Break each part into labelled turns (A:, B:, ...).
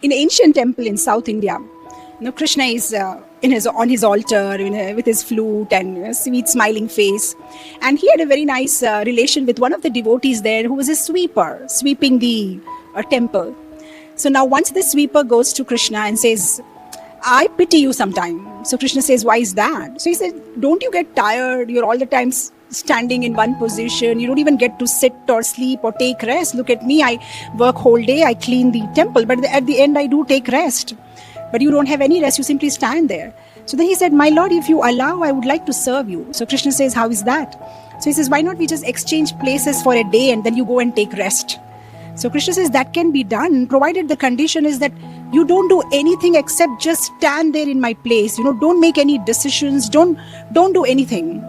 A: in an ancient temple in South India, Krishna is on his altar with his flute and sweet smiling face, and he had a very nice relation with one of the devotees there who was a sweeper sweeping the temple. So now once the sweeper goes to Krishna and says, I pity you sometime. So Krishna says, why is that? So he said, don't you get tired? You're all the time standing in one position. You don't even get to sit or sleep or take rest. Look at me, I work whole day, I clean the temple, but at the end I do take rest. But you don't have any rest, you simply stand there. So then he said, my Lord, if you allow, I would like to serve you. So Krishna says, how is that? So he says, why not we just exchange places for a day and then you go and take rest? So Krishna says, that can be done, provided the condition is that you don't do anything except just stand there in my place. Don't make any decisions, don't do anything.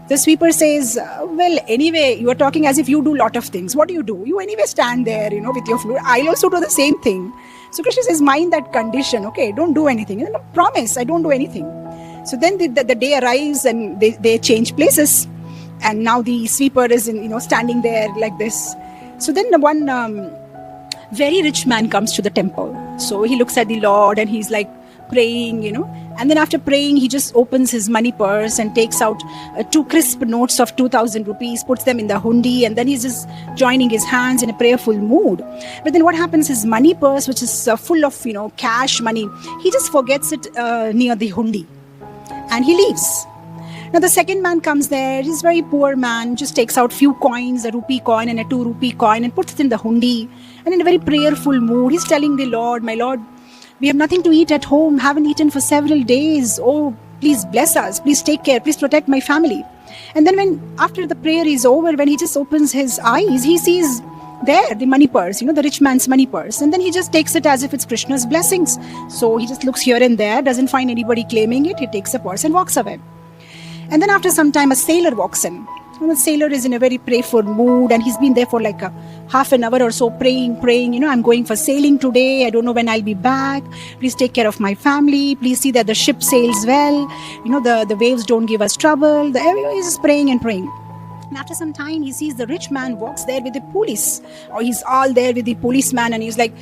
A: The sweeper says, well, anyway, you are talking as if you do a lot of things. What do? You anyway stand there, with your flute. I'll also do the same thing. So Krishna says, mind that condition, okay, don't do anything. Promise, I don't do anything. So then the day arrives and they change places. And now the sweeper is standing there like this. So then one very rich man comes to the temple. So he looks at the Lord and he's like praying, and then after praying, he just opens his money purse and takes out 2 crisp notes of 2,000 rupees, puts them in the hundi, and then he's just joining his hands in a prayerful mood. But then what happens, his money purse, which is full of, cash money, he just forgets it near the hundi and he leaves. Now the second man comes there, he's a very poor man, just takes out few coins, a rupee coin and a 2 rupee coin, and puts it in the hundi. And in a very prayerful mood, he's telling the Lord, my Lord, we have nothing to eat at home, haven't eaten for several days. Oh, please bless us, please take care, please protect my family. And then after the prayer is over, when he just opens his eyes, he sees there the money purse, the rich man's money purse. And then he just takes it as if it's Krishna's blessings. So he just looks here and there, doesn't find anybody claiming it. He takes the purse and walks away. And then after some time, a sailor walks in. The sailor is in a very prayerful mood and he's been there for like a half an hour or so praying, I'm going for sailing today, I don't know when I'll be back, please take care of my family, please see that the ship sails well, the waves don't give us trouble. He's just praying and praying. And after some time, he sees the rich man walks there with the police, or he's all there with the policeman, and he's like,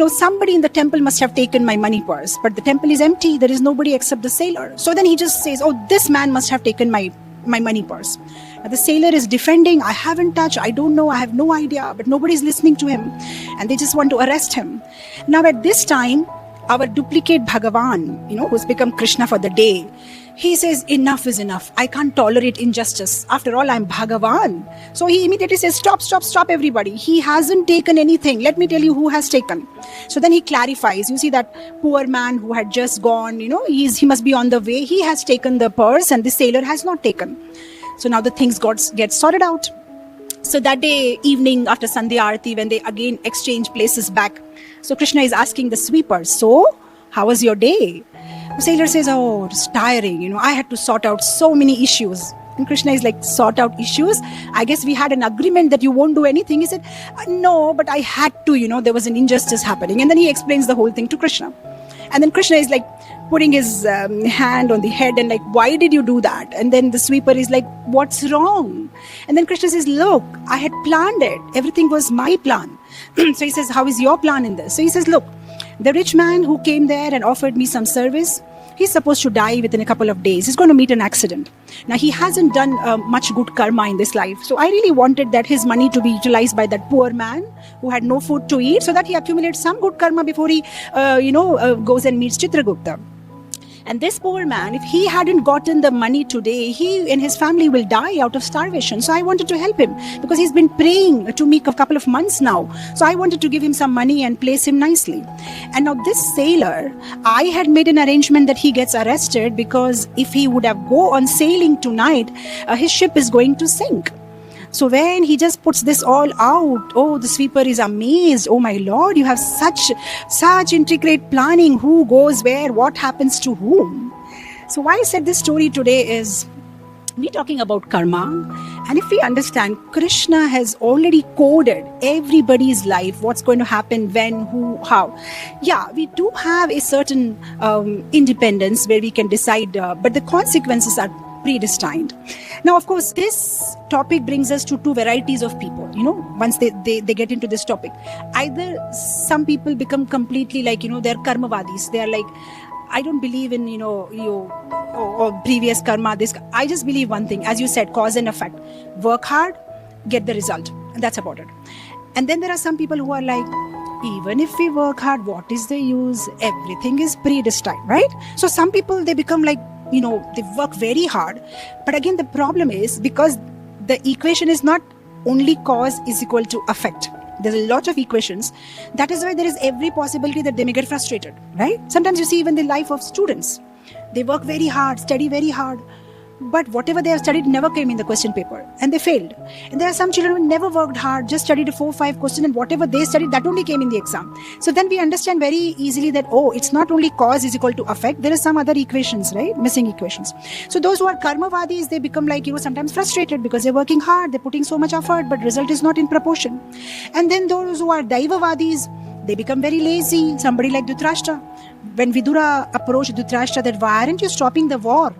A: somebody in the temple must have taken my money purse, but the temple is empty, there is nobody except the sailor. So then he just says, oh, this man must have taken my money purse. Now the sailor is defending, I haven't touched, I don't know, I have no idea, but nobody's listening to him and they just want to arrest him. Now at this time, our duplicate Bhagavan, who's become Krishna for the day, he says, enough is enough. I can't tolerate injustice. After all, I'm Bhagavan. So he immediately says, stop everybody. He hasn't taken anything. Let me tell you who has taken. So then he clarifies. You see that poor man who had just gone, he must be on the way. He has taken the purse and the sailor has not taken. So now the things get sorted out. So that day evening after Sandhya Arati, when they again exchange places back, so Krishna is asking the sweeper, so how was your day? The sailor says, oh, it's tiring. I had to sort out so many issues. And Krishna is like, sort out issues? I guess we had an agreement that you won't do anything. He said, no, but I had to, there was an injustice happening. And then he explains the whole thing to Krishna. And then Krishna is like putting his hand on the head and like, why did you do that? And then the sweeper is like, what's wrong? And then Krishna says, look, I had planned it. Everything was my plan. So he says, how is your plan in this? So he says, look, the rich man who came there and offered me some service, he's supposed to die within a couple of days. He's going to meet an accident. Now, he hasn't done much good karma in this life. So I really wanted that his money to be utilized by that poor man who had no food to eat, so that he accumulates some good karma before he, goes and meets Chitragupta. And this poor man, if he hadn't gotten the money today, he and his family will die out of starvation. So I wanted to help him because he's been praying to me a couple of months now. So I wanted to give him some money and place him nicely. And now this sailor, I had made an arrangement that he gets arrested because if he would have go on sailing tonight, his ship is going to sink. So when he just puts this all out, oh, the sweeper is amazed. Oh my Lord, you have such intricate planning. Who goes where? What happens to whom? So why I said this story today is, we're talking about karma. And if we understand, Krishna has already coded everybody's life, what's going to happen, when, who, how. Yeah, we do have a certain independence where we can decide, but the consequences are predestined. Now, of course, this topic brings us to two varieties of people, once they get into this topic. Either some people become completely like, they're karmavadis. They're like, I don't believe in, or previous karma, this. I just believe one thing, as you said, cause and effect. Work hard, get the result. And that's about it. And then there are some people who are like, even if we work hard, what is the use? Everything is predestined, right? So some people, they become like, they work very hard. But again, the problem is because the equation is not only cause is equal to effect. There's a lot of equations. That is why there is every possibility that they may get frustrated, right? Sometimes you see even the life of students. They work very hard, study very hard. But whatever they have studied never came in the question paper and they failed. And there are some children who never worked hard, just studied 4 or 5 questions, and whatever they studied, that only came in the exam. So then we understand very easily that, it's not only cause is equal to effect, there are some other equations, right? Missing equations. So those who are karmavadis, they become like, sometimes frustrated because they're working hard, they're putting so much effort, but result is not in proportion. And then those who are daivavadis, they become very lazy. Somebody like Dhritarashtra. When Vidura approached Dhritarashtra that, why aren't you stopping the war?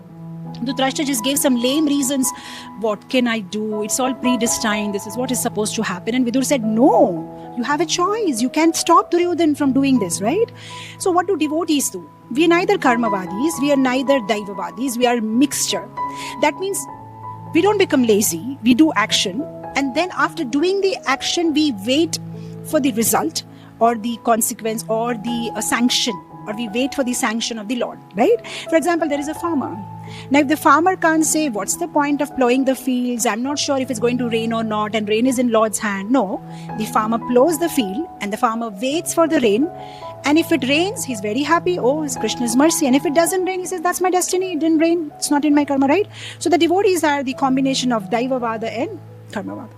A: Dhritarashtra just gave some lame reasons. What can I do? It's all predestined. This is what is supposed to happen. And Vidur said, no, you have a choice. You can't stop Duryodhan from doing this, right? So what do devotees do? We are neither karmavadis, we are neither daivavadis, we are a mixture. That means we don't become lazy, we do action. And then after doing the action, we wait for the result or the consequence or the sanction, or we wait for the sanction of the Lord, right? For example, there is a farmer. Now, if the farmer can't say, what's the point of plowing the fields? I'm not sure if it's going to rain or not, and rain is in Lord's hand. No, the farmer plows the field and the farmer waits for the rain. And if it rains, he's very happy. Oh, it's Krishna's mercy. And if it doesn't rain, he says, that's my destiny. It didn't rain. It's not in my karma, right? So the devotees are the combination of Daivavada and Karmavada.